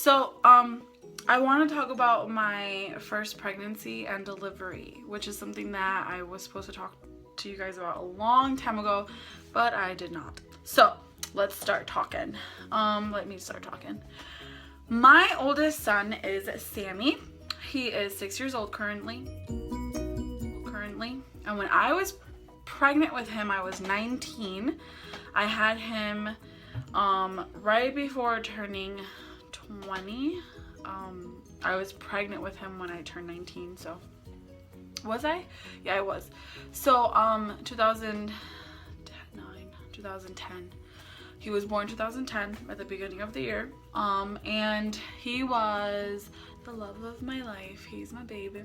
So, I want to talk about my first pregnancy and delivery, which is something that I was supposed to talk to you guys about a long time ago, but I did not. So, let's start talking. Let me start talking. My oldest son is Sammy. He is 6 years old currently. And when I was pregnant with him, I was 19. I had him right before turning 20. I was pregnant with him when I turned 19, so was I? Yeah, I was. So 2010. He was born 2010 at the beginning of the year. And he was the love of my life. He's my baby.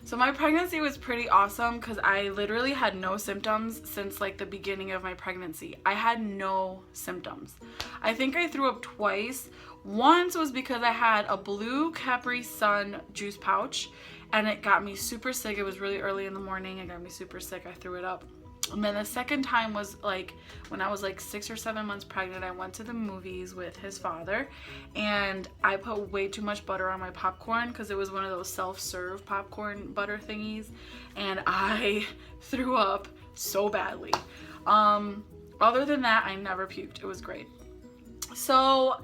So my pregnancy was pretty awesome because I literally had no symptoms since like the beginning of my pregnancy. I had no symptoms. I think I threw up twice. Once was because I had a blue Capri Sun juice pouch and it got me super sick. It was really early in the morning. It got me super sick. I threw it up. And then the second time was like when I was like 6 or 7 months pregnant. I went to the movies with his father and I put way too much butter on my popcorn because it was one of those self-serve popcorn butter thingies, and I threw up so badly. Other than that, I never puked. It was great. So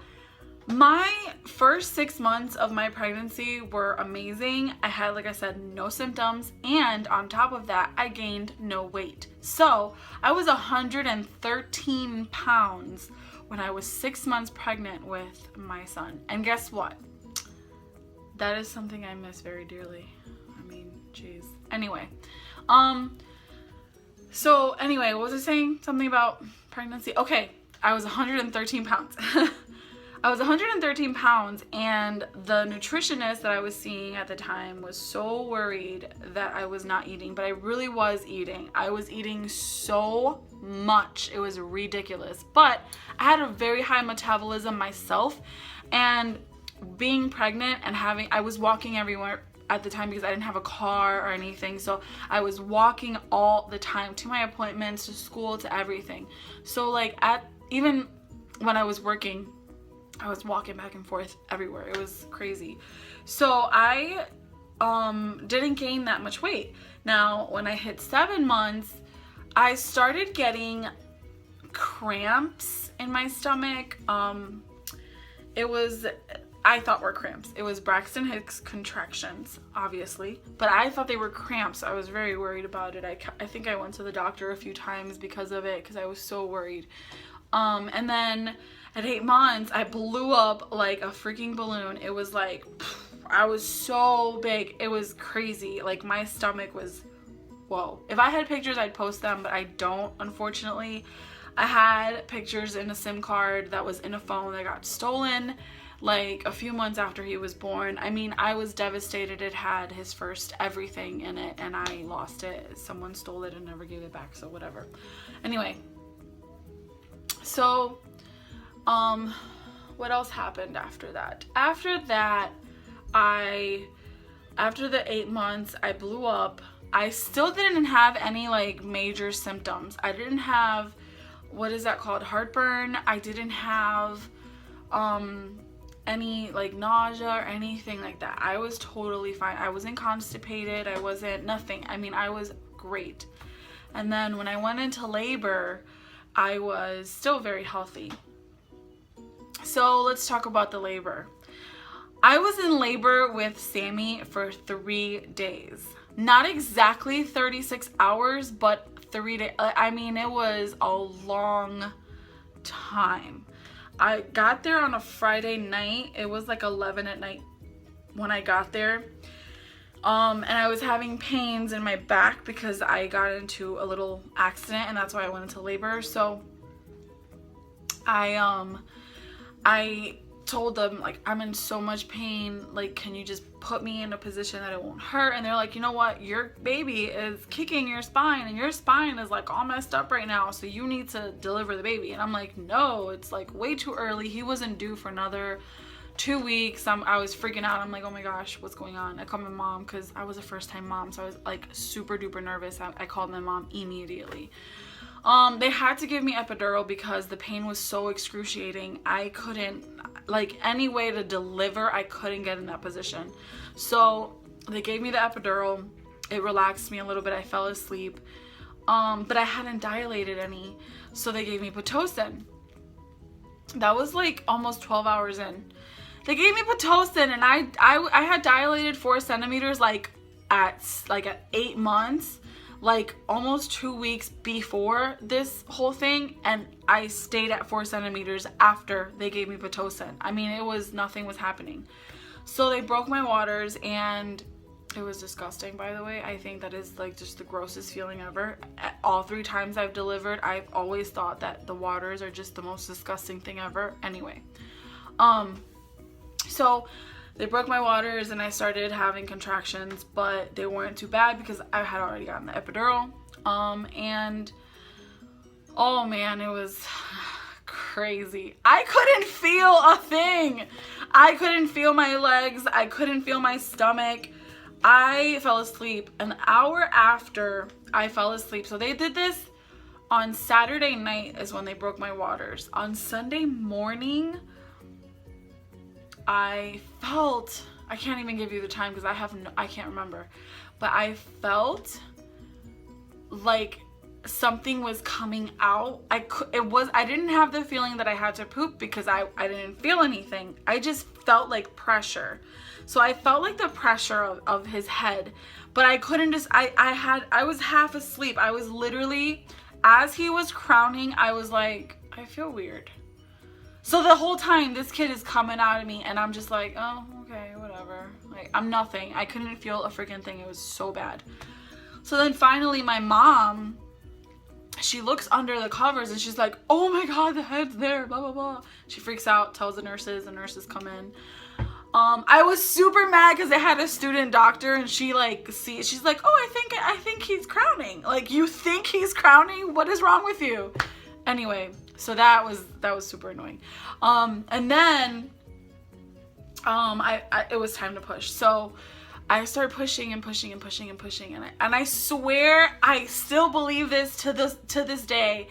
my first 6 months of my pregnancy were amazing. I had, like I said, no symptoms, and on top of that, I gained no weight. So I was 113 pounds when I was 6 months pregnant with my son. And guess what? That is something I miss very dearly. I mean, geez. Anyway, what was I saying? Something about pregnancy. Okay, I was 113 pounds. I was 113 pounds, and the nutritionist that I was seeing at the time was so worried that I was not eating, but I really was eating. I was eating so much. It was ridiculous. But I had a very high metabolism myself, and being pregnant and I was walking everywhere at the time because I didn't have a car or anything. So I was walking all the time to my appointments, to school, to everything. So like even when I was working, I was walking back and forth everywhere. It was crazy. So I didn't gain that much weight. Now, when I hit 7 months, I started getting cramps in my stomach. I thought were cramps. It was Braxton Hicks contractions, obviously, but I thought they were cramps. I was very worried about it. I think I went to the doctor a few times because of it, because I was so worried. And then at 8 months, I blew up like a freaking balloon. It was like, I was so big. It was crazy. Like my stomach was, whoa. If I had pictures, I'd post them, but I don't, unfortunately. I had pictures in a SIM card that was in a phone that got stolen like a few months after he was born. I mean, I was devastated. It had his first everything in it, and I lost it. Someone stole it and never gave it back, so whatever. Anyway, so what else happened after that? After that, after the 8 months, I blew up. I still didn't have any like major symptoms. I didn't have, what is that called? Heartburn. I didn't have any like nausea or anything like that. I was totally fine. I wasn't constipated. I wasn't nothing. I mean, I was great. And then when I went into labor, I was still very healthy. So let's talk about the labor. I was in labor with Sammy for 3 days. Not exactly 36 hours, but 3 days. I mean, it was a long time. I got there on a Friday night. It was like 11 at night when I got there. And I was having pains in my back because I got into a little accident, and that's why I went into labor. So I told them, like, I'm in so much pain, like, can you just put me in a position that it won't hurt? And they're like, you know what, your baby is kicking your spine, and your spine is like all messed up right now, so you need to deliver the baby. And I'm like, no, it's like way too early. He wasn't due for another 2 weeks. I was freaking out. I'm like, oh my gosh, what's going on? I called my mom because I was a first-time mom, so I was like super duper nervous. I called my mom immediately. They had to give me epidural because the pain was so excruciating. like any way to deliver, I couldn't get in that position. So they gave me the epidural. It relaxed me a little bit. I fell asleep. But I hadn't dilated any. So they gave me Pitocin. That was like almost 12 hours in. They gave me Pitocin, and I had dilated 4 centimeters like at 8 months, like almost 2 weeks before this whole thing, and I stayed at 4 centimeters after they gave me Pitocin. I mean, nothing was happening. So they broke my waters, and it was disgusting, by the way. I think that is like just the grossest feeling ever. All 3 times I've delivered, I've always thought that the waters are just the most disgusting thing ever. Anyway, so they broke my waters and I started having contractions, but they weren't too bad because I had already gotten the epidural. And oh man, it was crazy. I couldn't feel a thing. I couldn't feel my legs. I couldn't feel my stomach. I fell asleep an hour after I fell asleep. So they did this on Saturday night is when they broke my waters. On Sunday morning, I felt, I can't even give you the time because I can't remember, but I felt like something was coming out. I didn't have the feeling that I had to poop because I didn't feel anything. I just felt like pressure. So I felt like the pressure of his head, but I couldn't just, I was half asleep. I was literally, as he was crowning, I was like, I feel weird. So the whole time this kid is coming out of me and I'm just like, oh, okay, whatever. Like, I'm nothing. I couldn't feel a freaking thing. It was so bad. So then finally my mom, she looks under the covers and she's like, oh my God, the head's there, blah, blah, blah. She freaks out, tells the nurses come in. I was super mad because they had a student doctor and she's like, oh, I think he's crowning. Like, you think he's crowning? What is wrong with you? Anyway, so that was super annoying. And then, it was time to push. So I started pushing and pushing and pushing and pushing. And I swear, I still believe this to this day.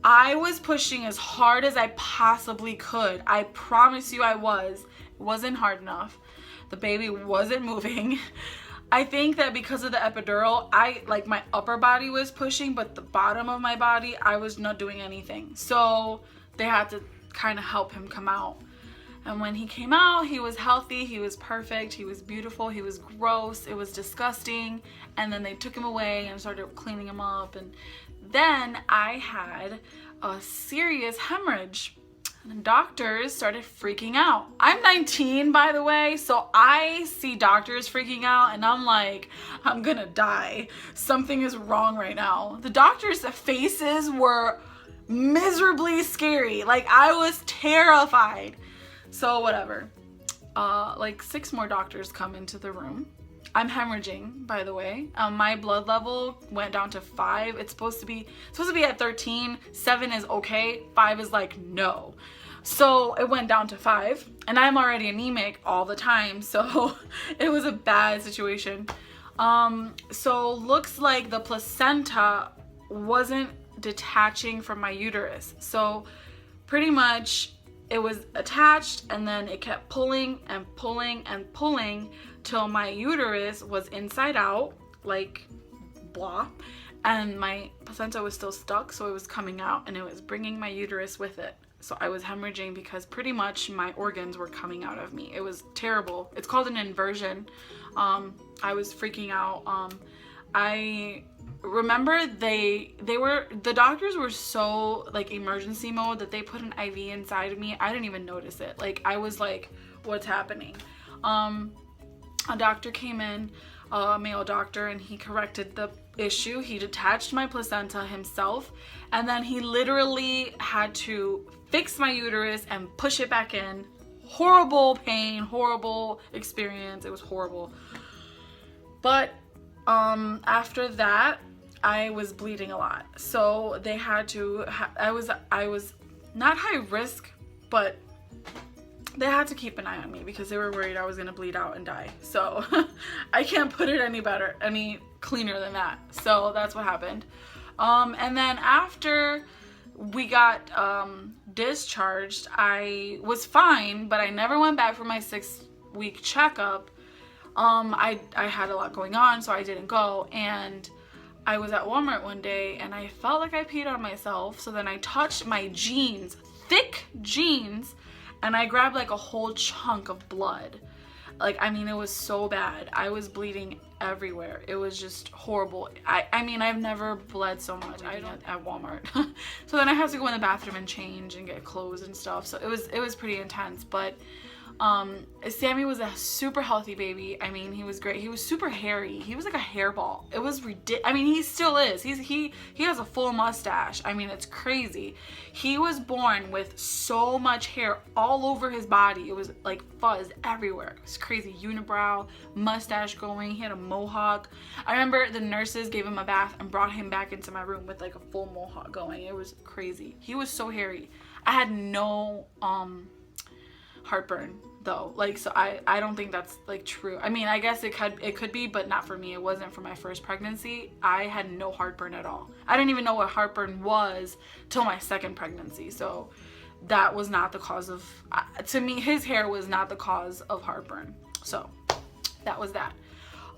I was pushing as hard as I possibly could. I promise you I was. It wasn't hard enough. The baby wasn't moving. I think that because of the epidural, my upper body was pushing, but the bottom of my body, I was not doing anything. So they had to kind of help him come out. And when he came out, he was healthy, he was perfect, he was beautiful, he was gross, it was disgusting. And then they took him away and started cleaning him up. And then I had a serious hemorrhage. And the doctors started freaking out. I'm 19, by the way, so I see doctors freaking out and I'm like, I'm gonna die. Something is wrong right now. The doctors' faces were miserably scary. Like, I was terrified. So whatever. 6 more doctors come into the room. I'm hemorrhaging, by the way. My blood level went down to 5. It's supposed to be at 13. 7 is okay. 5 is like no. So it went down to 5, and I'm already anemic all the time. So it was a bad situation. So looks like the placenta wasn't detaching from my uterus. So pretty much it was attached, and then it kept pulling and pulling and pulling till my uterus was inside out, like blah, and my placenta was still stuck, so it was coming out and it was bringing my uterus with it. So I was hemorrhaging because pretty much my organs were coming out of me. It was terrible. It's called an inversion. I was freaking out. I remember the doctors were so like emergency mode that they put an IV inside of me. I didn't even notice it. Like, I was like, what's happening? A doctor came in, a male doctor, and he corrected the issue. He detached my placenta himself, and then he literally had to fix my uterus and push it back in. Horrible pain, horrible experience. It was horrible. But after that, I was bleeding a lot. So they had to, I was not high risk, but they had to keep an eye on me because they were worried I was gonna bleed out and die. So I can't put it any cleaner than that. So that's what happened. And then after we got discharged. I was fine, but I never went back for my 6-week checkup. I had a lot going on, so I didn't go. And I was at Walmart one day and I felt like I peed on myself. So then I touched my jeans, thick jeans, and I grabbed like a whole chunk of blood. Like, I mean, it was so bad. I was bleeding everywhere. It was just horrible. I mean, I've never bled so much at Walmart. So then I had to go in the bathroom and change and get clothes and stuff. So it was pretty intense. But Sammy was a super healthy baby. I mean, he was great. He was super hairy. He was like a hairball. It was ridiculous. I mean, he still is. He has a full mustache. I mean, it's crazy. He was born with so much hair all over his body. It was like fuzz everywhere. It was crazy. Unibrow, mustache going. He had a mohawk. I remember the nurses gave him a bath and brought him back into my room with like a full mohawk going. It was crazy. He was so hairy. I had no heartburn though, like, so I don't think that's like true. I mean, I guess it could be, but not for me. It wasn't for my first pregnancy. I had no heartburn at all. I didn't even know what heartburn was till my second pregnancy. So that was not the cause of, to me, his hair was not the cause of heartburn. So that was that.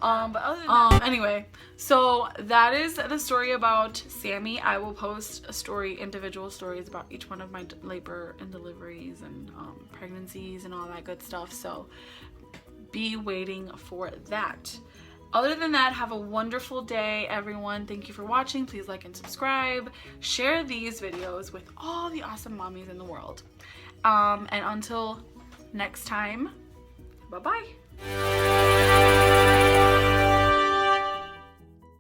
But other than that, anyway, so that is the story about Sammy. I will post individual stories about each one of my labor and deliveries and pregnancies and all that good stuff. So be waiting for that. Other than that, have a wonderful day, everyone. Thank you for watching. Please like and subscribe. Share these videos with all the awesome mommies in the world. And until next time, bye-bye.